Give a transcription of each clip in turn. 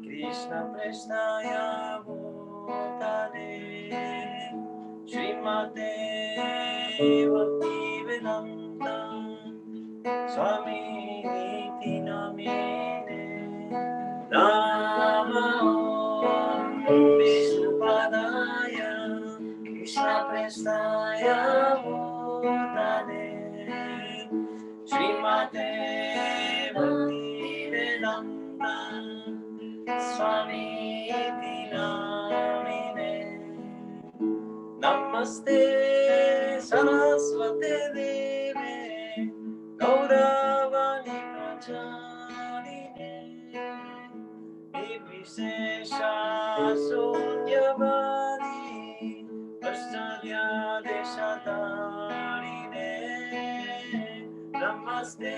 Krishna Prestaya Bhutale Srimate Bhaktivedanta Swami Niti Namine Nama Vishnu Padaya Krishna Prestaya Bhutale Srimate Bhaktivedanta Swami iti namine Namaste Saraswate Deve Gauravani Pracharine Nirvishesha Sunyavadi Paschadya Deshatarine Namaste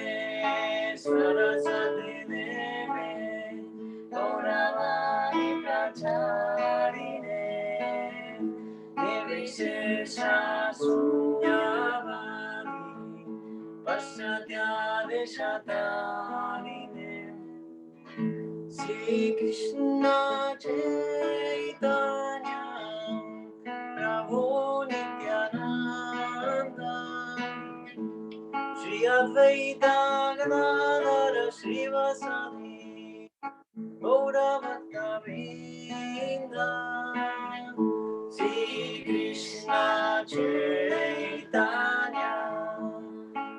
Saraswate Deve Gauravani Pracharine Nirvishesha Sunyavadi Paschatya Deshatarine Sri Krishna Chaitanya Prabhu Nityananda Shri Advaita Gadadhara Srivasadi Gauravata Vrinda Sri Krishna Chaitanya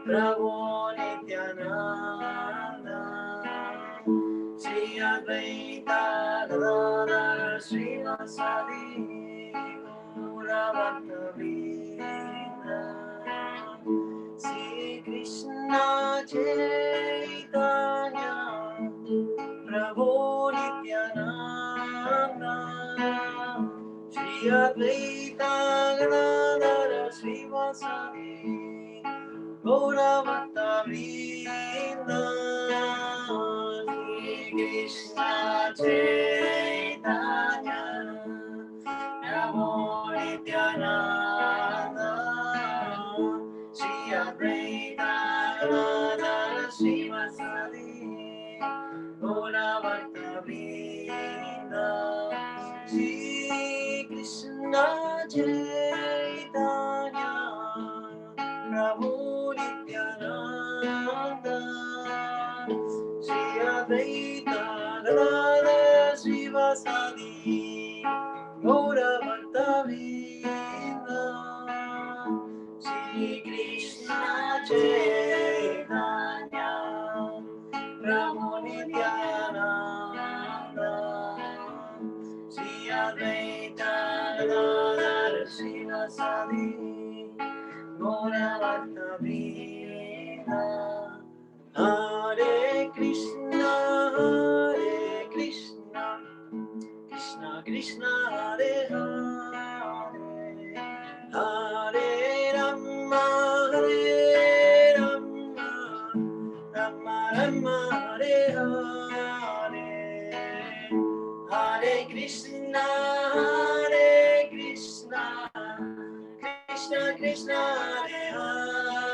Prabhu Nityananda Shri Advaita Gadadhara Srivasadi Gauravata Vrinda Sri Krishna Chaitanya Prabhu Nityananda Shri Advaita Gadadhara Srivasadi Gauravata Vrinda Sri Krishna Chaitanya Prabhu Nityananda Shri Advaita Gadadhara Srivasadi Gauravata Vrinda Shri Krishna Chaitanya Prabhu Nityananda Shri Advaita Gadadhara Srivasadi Gauravata Vrinda Shri Krishna Chaitanya Prabhu Nityananda Shri Advaita Gadadhara Srivasadi Gauravata Vrinda Hare Krishna Krishna Krishna Hare Hare Hare Rama Hare Rama Rama Rama Hare Hare Hare Krishna Krishna Krishna Hare Hare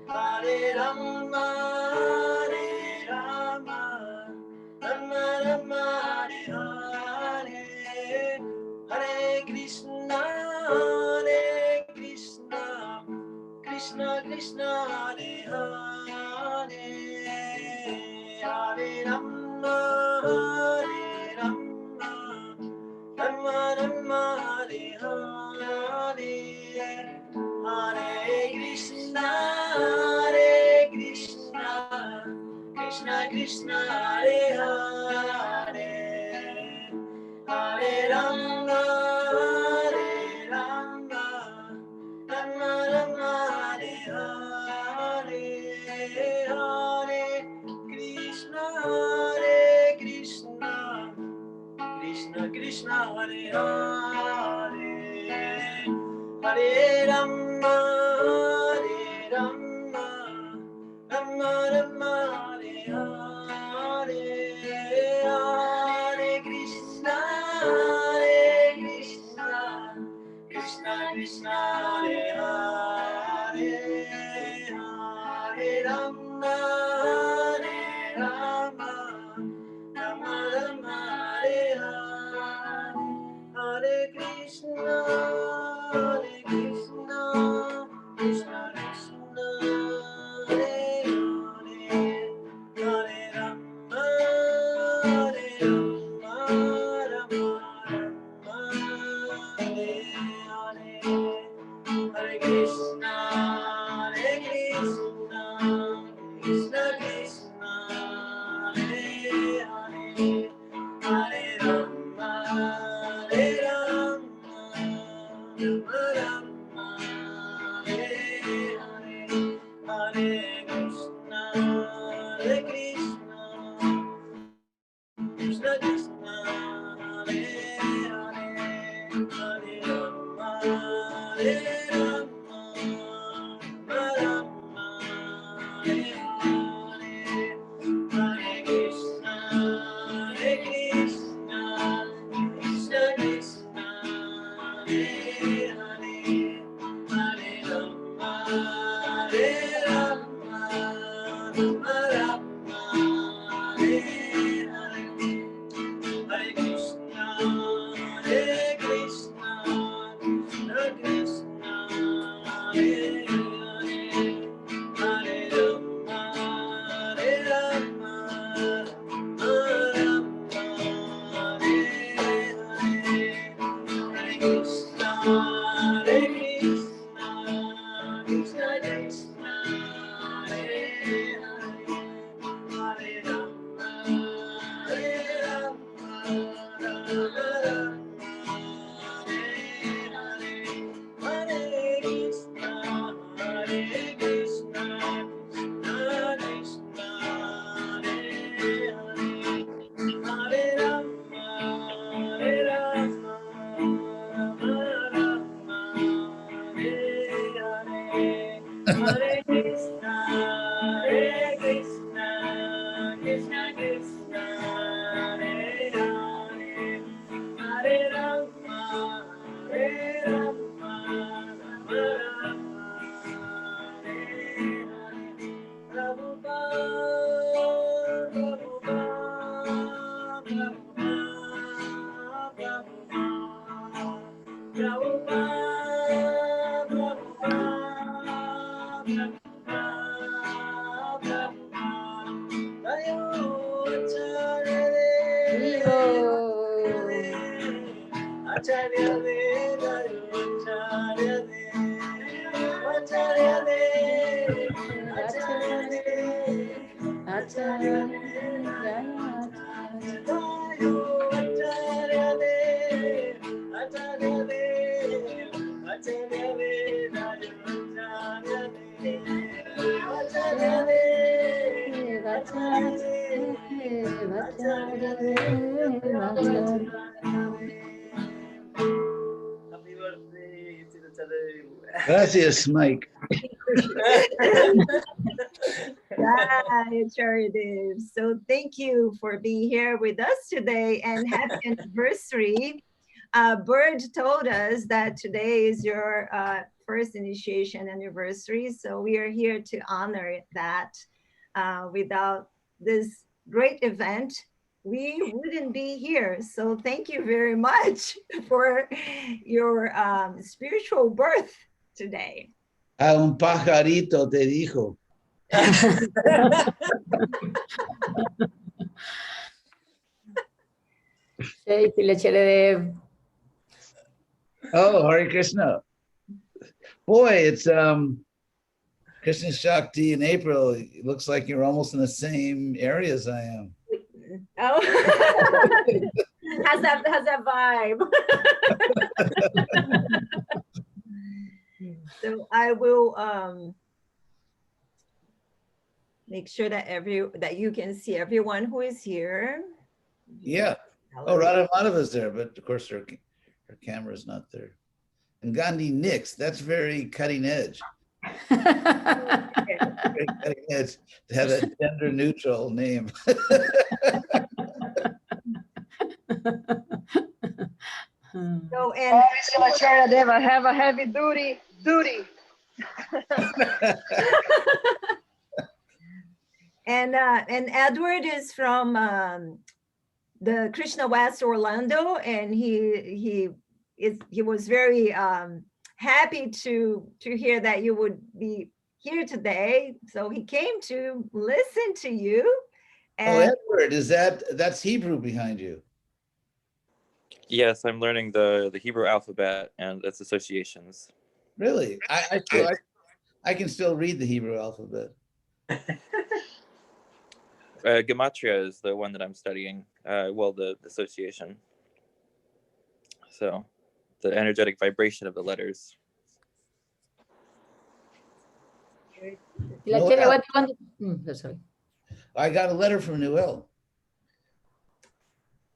Hare Rama Rama Rama Hare Hare Hare Krishna Krishna Krishna Hare Hare Hare Rama Rama Rama Hare Hare Hare Krishna Krishna Krishna Hare Hare Hare Rama Rama Rama Hare Hare Hare Krishna Krishna Krishna Hare Hare Hare Rama Rama Rama Hare Hare Hare Krishna Krishna Krishna Hare Hare Hare Rama Krishna Krishna, Hare Hare, Hare Rama, Hare Rama, Rama Rama, Hare Hare, Hare Krishna, Hare Krishna, Krishna Krishna, Hare Hare, Hare Rama, Hare Rama, Rama Rama, Hare Hare, Hare Krishna, Hare Krishna, Krishna Krishna, Hare Hare, Hare Rama, Hare Rama, Rama Rama, Hare Hare, Hare Krishna, Hare Krishna, Krishna Krishna, Hare Hare, Hare Rama, Hare Rama, Rama Rama, Hare Hare, Hare Krishna, Hare Krishna, Krishna Krishna, Hare Hare, Hare Rama, Hare Rama, Rama Rama, Hare Hare, Hare Krishna, Hare Krishna, Krishna Krishna, Hare Hare, Hare Rama, Hare Rama, Rama Rama, Hare Hare, Hare Krishna, Hare Krishna, Krishna Krishna, Hare Hare, Hare Rama, Hare Rama, Rama Rama, Hare Hare, Prabhupada, Prabhupada, Prabhupada, Prabhupada, Prabhupada, Acharya de, Acharya de, Acharya de, Acharya de, Acharya de, Acharya de, Acharya de, Acharya de, Acharya de, Happy birthday to the Chadadev. Gracias, Mike. Acharya Dev. So thank you for being here with us today and happy anniversary. Bird told us that today is your first initiation anniversary. So we are here to honor that. Without this great event, we wouldn't be here. So thank you very much for your spiritual birth today. A un pajarito te dijo. Jai Shri. Oh, Hare Krishna. Boy, it's Krishna Shakti in April. It looks like you're almost in the same area as I am. Oh, has that vibe. So I will make sure that you can see everyone who is here. Yeah. Oh, Radha Madhava's there, but of course her camera is not there. And Gandhi Nix, that's very cutting edge. Very cutting edge to have a gender neutral name. So and Acharya Deva, have a heavy duty. and Edward is from the Krishna West Orlando, and he was very happy to hear that you would be here today. So he came to listen to you. And Edward, that's Hebrew behind you? Yes, I'm learning the Hebrew alphabet and its associations. Really? I can still read the Hebrew alphabet. Gematria is the one that I'm studying. Well, the association. So, the energetic vibration of the letters. Tilachere, Noel, what do you want to... sorry. I got a letter from Noel.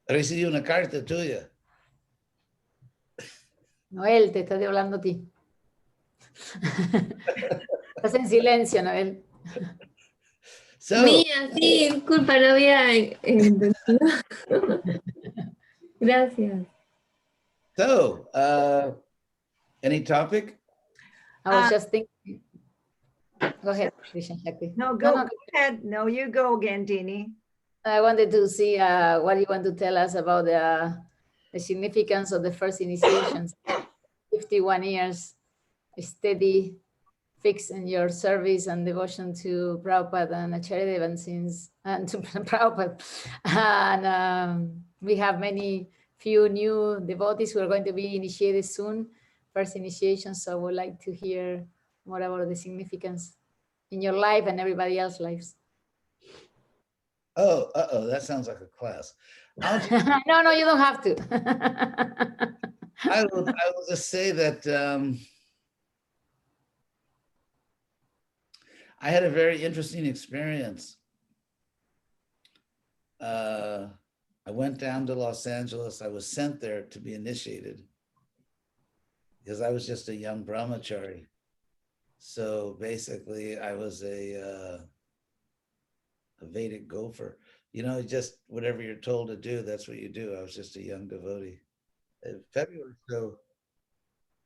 Recibí una carta tuya. Noel, te estoy hablando a ti. Estás en silencio, Noel. So, Mía, sí, disculpa, no había entendido. Gracias. so, any topic? I was just thinking. Go ahead, Krishna Shakti. No, go ahead. No, you go, Gandini. I wanted to see what you want to tell us about the significance of the first initiations. 51 years, steady, fixed in your service and devotion to Prabhupada and Acharya Deva and to Prabhupada. And we have few new devotees who are going to be initiated soon, first initiation. So I would like to hear more about the significance in your life and everybody else's lives. Oh, that sounds like a class. No, you don't have to. I will just say that I had a very interesting experience. I went down to Los Angeles. I was sent there to be initiated because I was just a young brahmachari. So basically, I was a Vedic gopher. You know, just whatever you're told to do, that's what you do. I was just a young devotee. In February, so,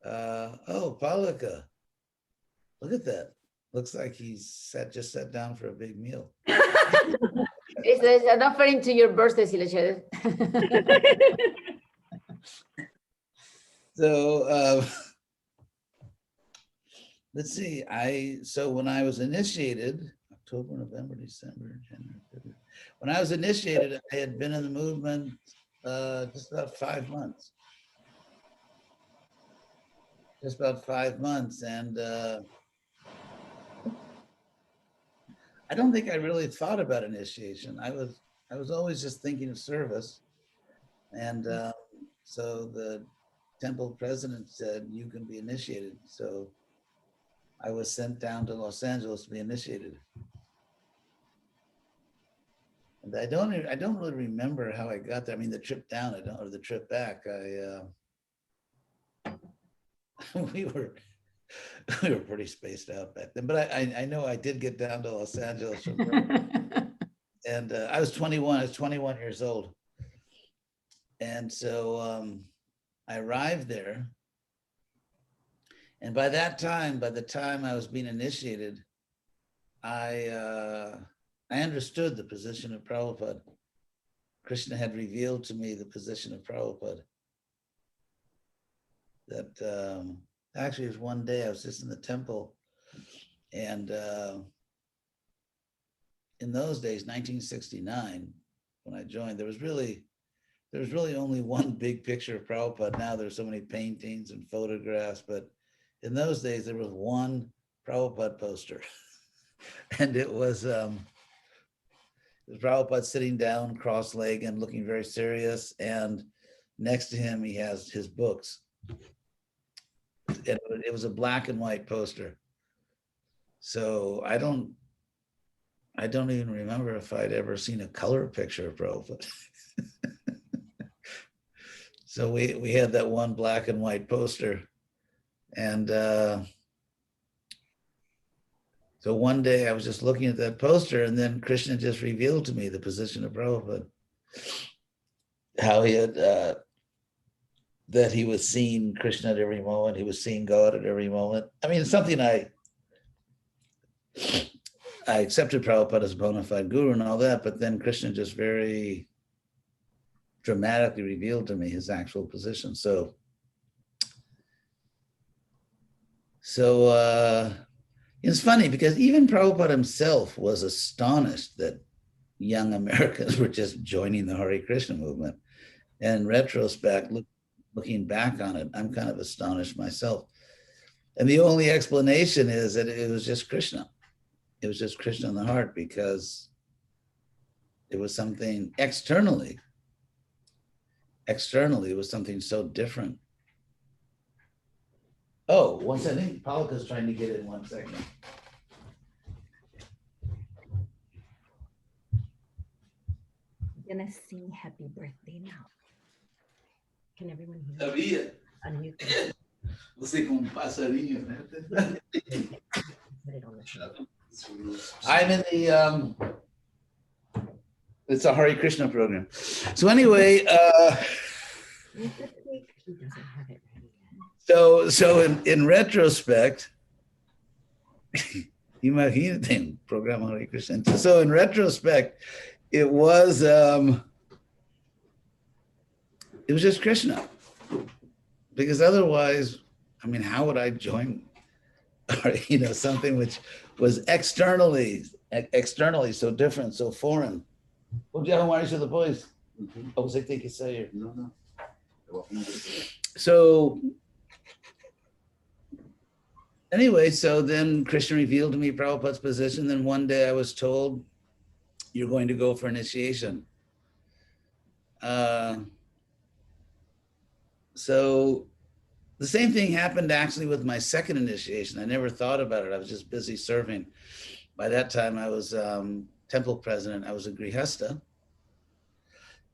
oh, Palika, look at that. Looks like he's just sat down for a big meal. It's an offering to your birthday, Silachere. So, let's see. So when I was initiated, October, November, December, January, February. When I was initiated, I had been in the movement just about 5 months. Just about 5 months, and I don't think I really thought about initiation. I was always just thinking of service, and so the temple president said, "You can be initiated." So I was sent down to Los Angeles to be initiated. And I don't really remember how I got there. I mean, the trip down, or the trip back. We were pretty spaced out back then. But I know I did get down to Los Angeles from there. And I was 21. I was 21 years old. And so I arrived there. And by the time I was being initiated, I understood the position of Prabhupada. Krishna had revealed to me the position of Prabhupada. That actually it was one day I was just in the temple, and in those days, 1969, when I joined, there was really only one big picture of Prabhupada. Now there's so many paintings and photographs, but in those days there was one Prabhupada poster. And it was Prabhupada sitting down, cross-legged and looking very serious. And next to him, he has his books. And it was a black and white poster. So I don't even remember if I'd ever seen a color picture of Prabhupada. So we had that one black and white poster. And so one day I was just looking at that poster, and then Krishna just revealed to me the position of Prabhupada, how he had, that he was seeing Krishna at every moment, he was seeing God at every moment. I mean, it's something I accepted Prabhupada as a bona fide guru and all that, but then Krishna just very dramatically revealed to me his actual position. So it's funny because even Prabhupada himself was astonished that young Americans were just joining the Hare Krishna movement. And in retrospect, looking back on it, I'm kind of astonished myself. And the only explanation is that it was just Krishna. It was just Krishna in the heart, because it was something externally. Externally, it was something so different. Oh, one second. I think Palika's trying to get in 1 second. I'm gonna sing happy birthday now. Can everyone hear? Sabia. Unmute them. Você com um passarinho, né? Put it on the show. I'm in the it's a Hare Krishna program. So anyway, He doesn't have it ready yet. so in retrospect, imagínate, programa Hare Krishna. So in retrospect, it was just Krishna. Because otherwise, I mean, how would I join, something which was externally so different, so foreign? Bom dia, Romário depois. Ou você tem que sair? No. So anyway, so then Krishna revealed to me Prabhupada's position. Then one day I was told, you're going to go for initiation. So the same thing happened actually with my second initiation. I never thought about it. I was just busy serving. By that time, I was temple president. I was a grihasta.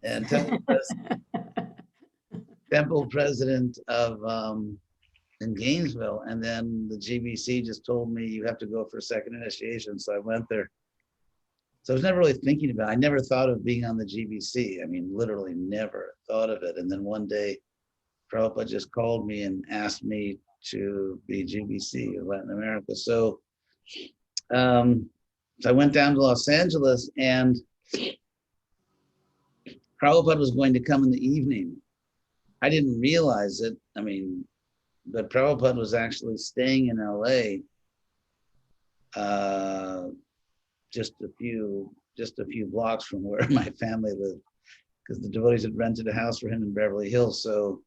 And temple president of in Gainesville. And then the GBC just told me, you have to go for a second initiation. So I went there. So I was never really thinking about it. I never thought of being on the GBC. I mean, literally never thought of it. And then one day, Prabhupada just called me and asked me to be GBC in Latin America. So, so I went down to Los Angeles, and Prabhupada was going to come in the evening. I didn't realize it. I mean, but Prabhupada was actually staying in LA, just a few blocks from where my family lived, because the devotees had rented a house for him in Beverly Hills. So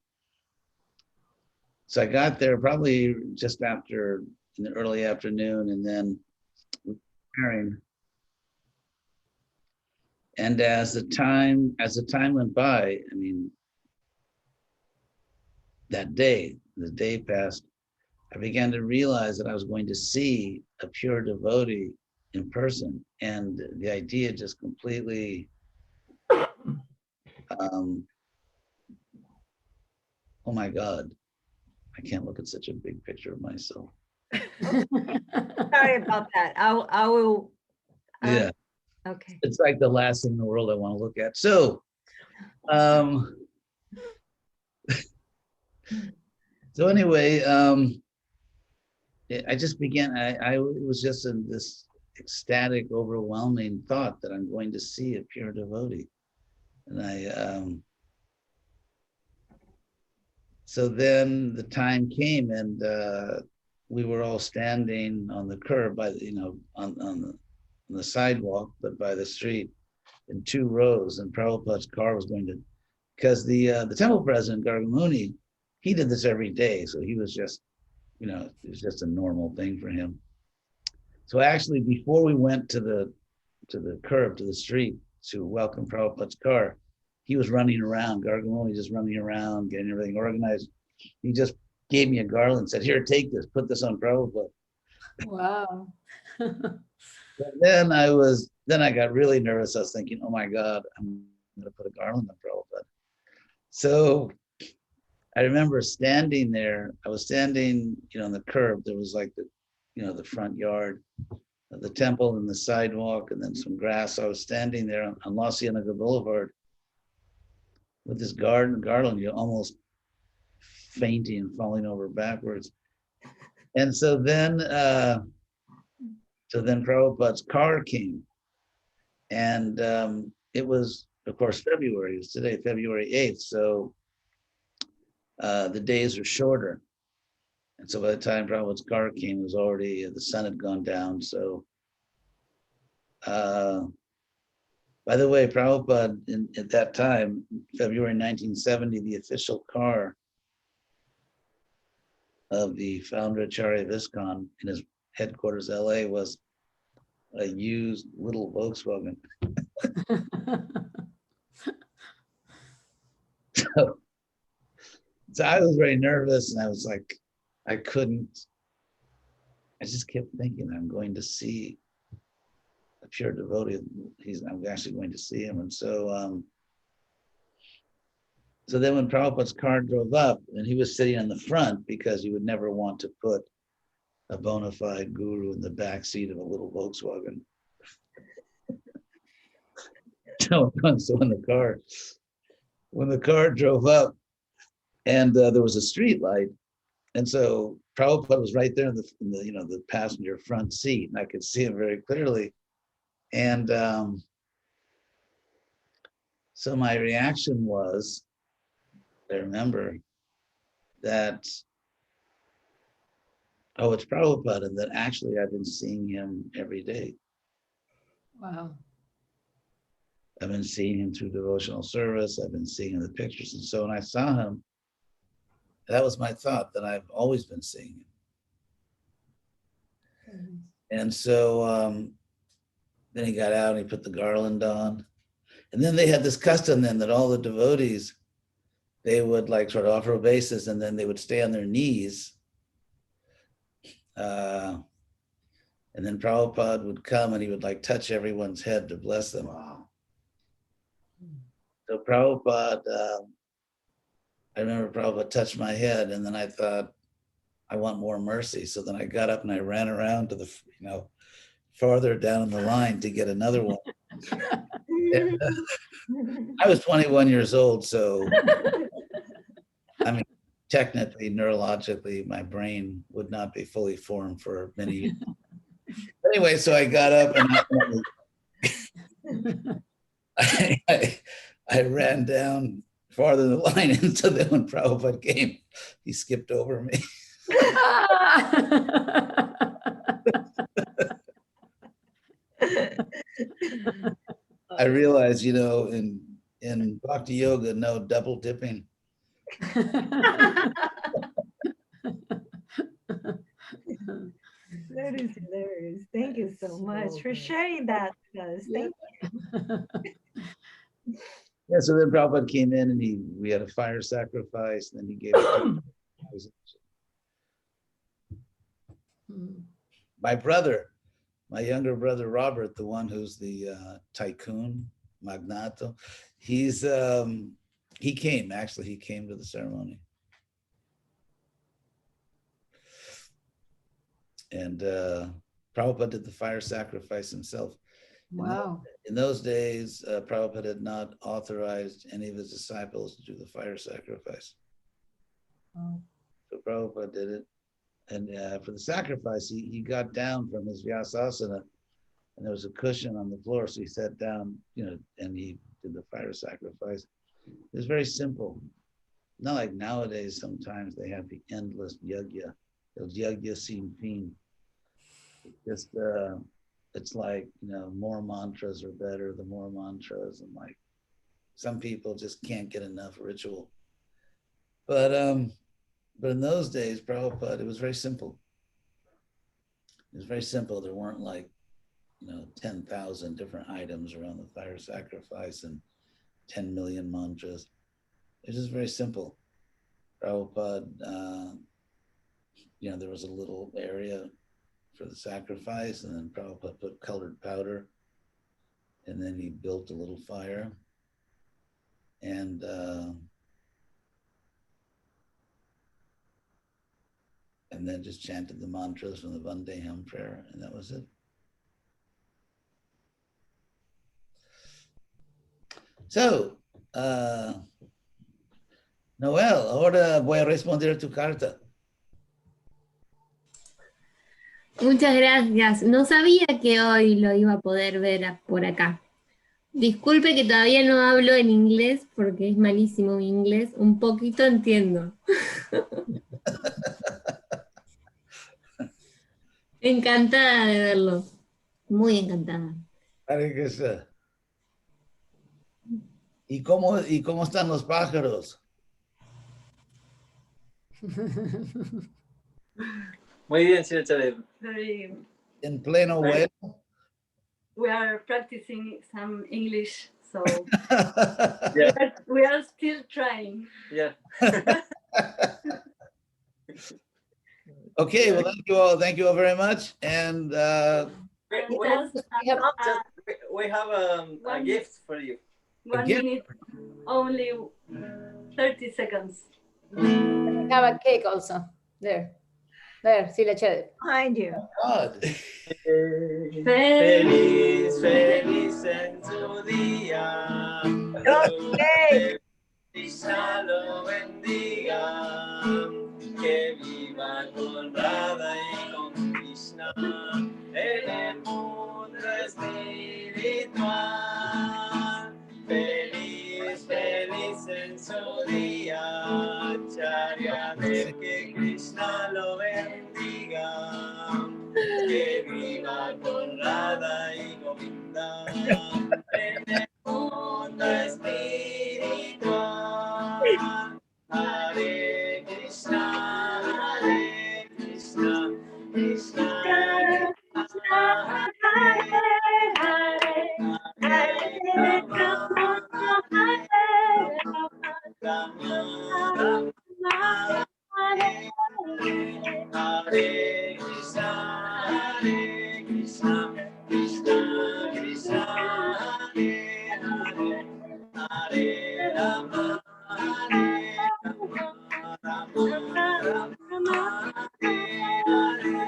I got there probably just after, in the early afternoon, and then preparing. And as the time went by, I mean, the day passed, I began to realize that I was going to see a pure devotee in person. And the idea just completely, oh my God. I can't look at such a big picture of myself. Sorry about that. I will. Yeah. Okay. It's like the last thing in the world I want to look at. So, so anyway, I just began, I was just in this ecstatic, overwhelming thought that I'm going to see a pure devotee. And so then the time came, and we were all standing on the curb by the, on the sidewalk, but by the street in 2 rows, and Prabhupada's car was going to, because the temple president, Gargamuni, he did this every day. So he was just, it was just a normal thing for him. So actually, before we went to the curb, to the street to welcome Prabhupada's car, he was running around, Gargamuni just running around, getting everything organized. He just gave me a garland and said, here, take this, put this on Prabhupada. Wow. But then I got really nervous. I was thinking, oh my God, I'm gonna put a garland on Prabhupada. So I remember standing there, I was standing, on the curb. There was like the front yard of the temple and the sidewalk and then some grass. So I was standing there on La Cienega Boulevard with this garland, almost fainting and falling over backwards. And so then Prabhupada's car came, and it was, of course, February. It was today, February 8th. So the days are shorter. And so by the time Prabhupada's car came, it was already, the sun had gone down. So by the way, Prabhupada, at that time, February 1970, the official car of the founder Acharya Viscon in his headquarters, LA, was a used little Volkswagen. So I was very nervous, and I was like, I just kept thinking, I'm going to see a pure devotee. I'm actually going to see him. And so, so then when Prabhupada's car drove up, and he was sitting in the front because you would never want to put a bona fide guru in the back seat of a little Volkswagen. So when the car drove up, and there was a street light, and so Prabhupada was right there in the passenger front seat, and I could see him very clearly. And so my reaction was, I remember that, oh, it's Prabhupada, and that actually I've been seeing him every day. Wow. I've been seeing him through devotional service. I've been seeing the pictures. And so when I saw him, that was my thought, that I've always been seeing him. And so then he got out and he put the garland on. And then they had this custom then that all the devotees, they would like sort of offer obeisance, and then they would stay on their knees. And then Prabhupada would come and he would like touch everyone's head to bless them all. So Prabhupada, I remember Prabhupada touched my head, and then I thought, I want more mercy. So then I got up and I ran around to the, farther down in the line to get another one. And, I was 21 years old, so I mean, technically, neurologically, my brain would not be fully formed for many years. Anyway, so I got up and I ran down farther in the line, and so then when Prabhupada came, he skipped over me. I realized, in Bhakti Yoga, no double dipping. That is hilarious. Thank you so much for sharing that with us. Thank you. Yeah, so then Prabhupada came in and we had a fire sacrifice, and then he gave it to my brother, my younger brother, Robert, the one who's the tycoon, magnato. He came to the ceremony. And Prabhupada did the fire sacrifice himself. Wow. In those days, Prabhupada had not authorized any of his disciples to do the fire sacrifice. Oh. So Prabhupada did it. And for the sacrifice, he got down from his Vyasasana, and there was a cushion on the floor. So he sat down, and he did the fire sacrifice. It was very simple. Not like nowadays, sometimes they have the endless yagya, el yagya sin fin. Just, it's like, more mantras are better, the more mantras, and like some people just can't get enough ritual. But in those days, Prabhupada, it was very simple. It was very simple. There weren't like, 10,000 different items around the fire sacrifice and 10 million mantras. It was just very simple. Prabhupada, there was a little area for the sacrifice, and then Prabhupada put colored powder, and then he built a little fire, and then just chanted the mantras from the Vandeham prayer, and that was it. So, Noel, ahora voy a responder tu carta. Muchas gracias. No sabía que hoy lo iba a poder ver por acá. Disculpe que todavía no hablo en inglés porque es malísimo mi inglés. Un poquito entiendo. Encantada de verlo. Muy encantada. Hare Krishna. ¿Y cómo están los pájaros? Muy bien, señor Chávez. Very, In pleno way. we are practicing some English, so Yeah. we are still trying. Yeah. Okay, well, thank you all. Thank you all very much. And We have a One- gift for you. 1 Again? minute, only 30 seconds. Have a cake also. There. There, Silvia Chévere. Behind you. God. Feliz, feliz en su día. Okay. Krishna lo bendiga. Que viva con Radha y con Krishna en el mundo espiritual. Feliz, feliz en su día. Charya de que Krishna lo bendiga. Que viva con Radha y Govinda en el mundo espiritual. Hare Krishna, Krishna Krishna, Hare Rama, Rama Rama, Hare Krishna, Krishna Krishna, Hare Hare, Hare Rama, Rama Rama, Hare Hare.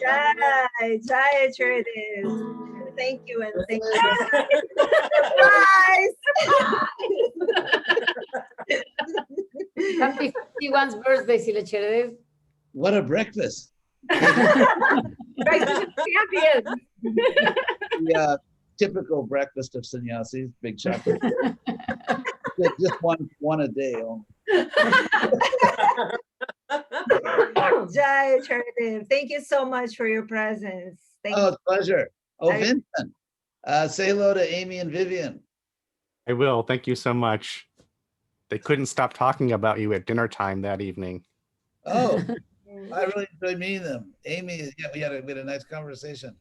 Jai, Jai Charities. Thank you and thank you. Surprise! Happy 51's birthday, Silvia Chévere. What a breakfast. Breakfast champions. The typical breakfast of sannyasis, big chocolate. Just one a day only. Jai Charities. Thank you so much for your presence. Thank Oh, you. it's a pleasure. Oh, I- Vincent, say hello to Amy and Vivian. I will. Thank you so much. They couldn't stop talking about you at dinner time that evening. Oh, I really enjoyed meeting them. Amy, yeah, we had a nice conversation.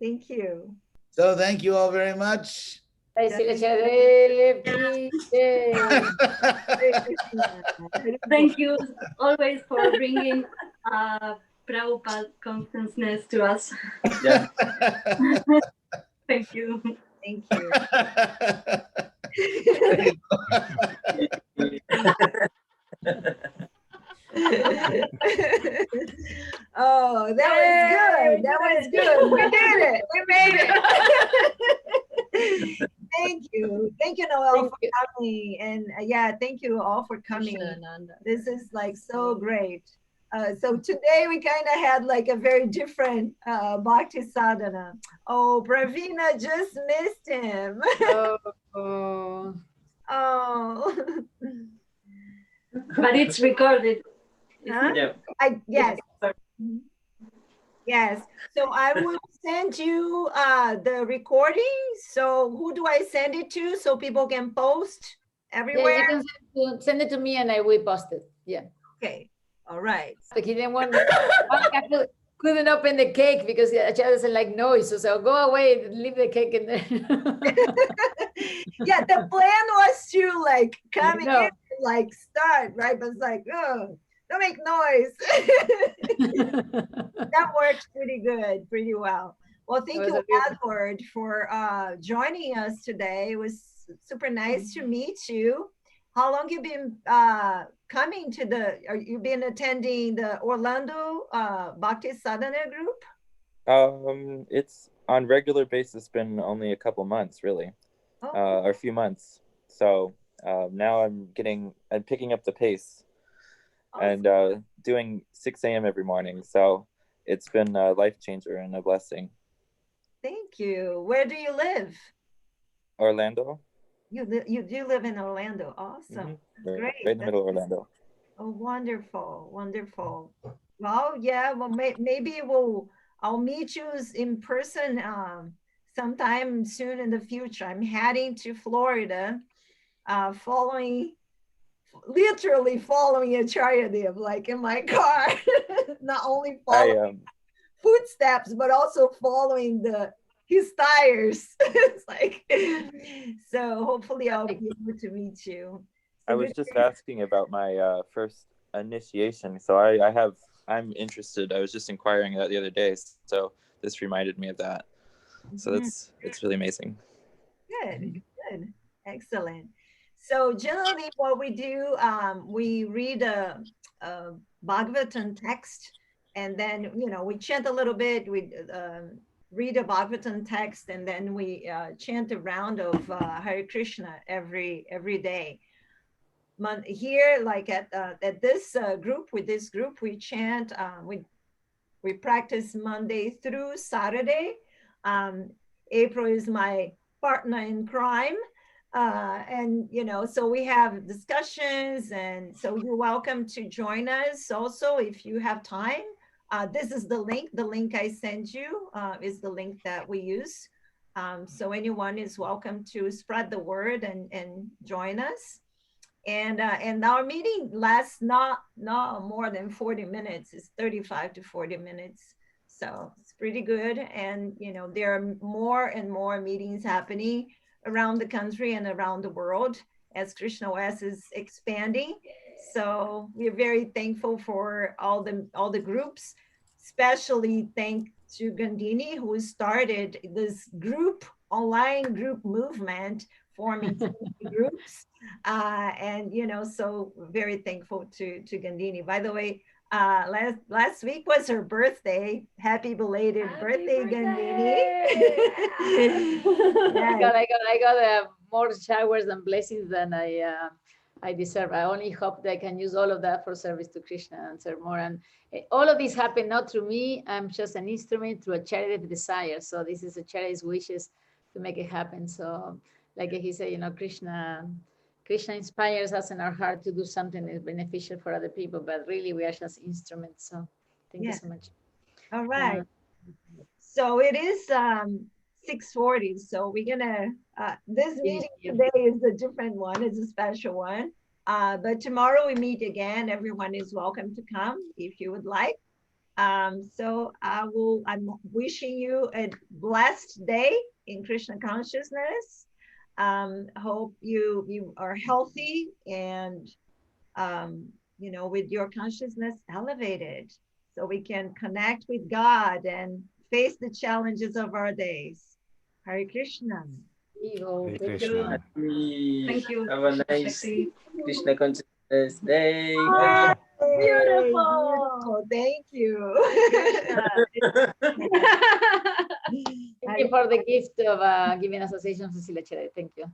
Thank you. So thank you all very much. Bye, Silvia Chévere. Thank you always for bringing Prabhupada consciousness to us. Yeah. Thank you. Thank you. Oh, that was good. That was good. We did it. We made it. Thank you. Thank you, Noel, Thank for you. coming. And yeah, thank you all for coming. This is like so great. So today we kind of had like a very different Bhakti Sadhana. Oh, Pravina just missed him. Oh. Oh. But it's recorded. Huh? Yeah. Yes. Yes. So I will send you the recording. So who do I send it to so people can post Yeah, everywhere? you can send it to me and I will post it. Yeah. Okay. All right. Like he didn't want couldn't open the cake because Acha doesn't like noise. So go away and leave the cake in there. Yeah, the plan was to like come in No. and like start, right? But it's like, oh, don't make noise. That worked pretty good, pretty well. Well, thank That you, was a good- Edward, for joining us today. It was super nice to meet you. How long you been coming to you been attending the Orlando Bhakti Sadhana group? It's on regular basis been only a couple months, really, Oh, or a few months. So now I'm picking up the pace and doing 6 a.m. every morning. So it's been a life changer and a blessing. thank you. Where do you live? Orlando. You do live in Orlando. Awesome. Right, Great. right in the middle of Orlando. Oh, wonderful, wonderful. Well, yeah, well, maybe I'll meet you in person sometime soon in the future. I'm heading to Florida literally following Acharya Dev, like in my car, not only I following footsteps, but also following his tires. It's like, so hopefully I'll be able to meet you. I was just asking about my first initiation. So I'm interested. I was just inquiring that the other day. So this reminded me of that. So it's really amazing. Good, good, excellent. So generally what we do, we read a Bhagavatam text, and then, we chant a little bit, we read a Bhagavatam text, and then we chant a round of Hare Krishna every day. Here, like at this group, with this group, we chant, we practice Monday through Saturday. April is my partner in crime. And, so we have discussions, and so you're welcome to join us also if you have time. This is the link I sent you is the link that we use. So anyone is welcome to spread the word and join us. And our meeting lasts not more than 40 minutes. It's 35 to 40 minutes. So it's pretty good. And, there are more and more meetings happening around the country and around the world as Krishna West is expanding. So we're very thankful for all the groups, especially thank to Gandini, who started this online group movement, forming groups. And, so very thankful to Gandini. By the way, last week was her birthday. Happy belated birthday, Gandini. I got more showers and blessings than I deserve. I only hope that I can use all of that for service to Krishna and serve more. And all of this happened not through me. I'm just an instrument through Acharya's desire. So this is Acharya's wishes to make it happen. So like he said, Krishna inspires us in our heart to do something that is beneficial for other people, but really we are just instruments. So thank you so much. All right. So it is 6:40. So we're gonna, this meeting today is a different one. It's a special one. But tomorrow we meet again. Everyone is welcome to come if you would like. So I'm wishing you a blessed day in Krishna consciousness. Hope you are healthy and, with your consciousness elevated, so we can connect with God and face the challenges of our days. Hare Krishna. Hare Krishna. Thank you. Have a nice Krishna consciousness day. Beautiful. Thank you. Thank you for the gift of giving Association Cecilia Chere. Thank you.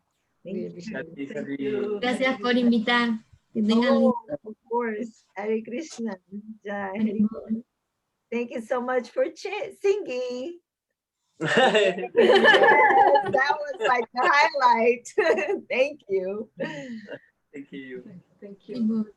Thank you. Gracias por invitar. Que tengan Of course. Hare Krishna. Jai. Thank you so much for singing. Yes, that was like the highlight. Thank you. Thank you. Thank you.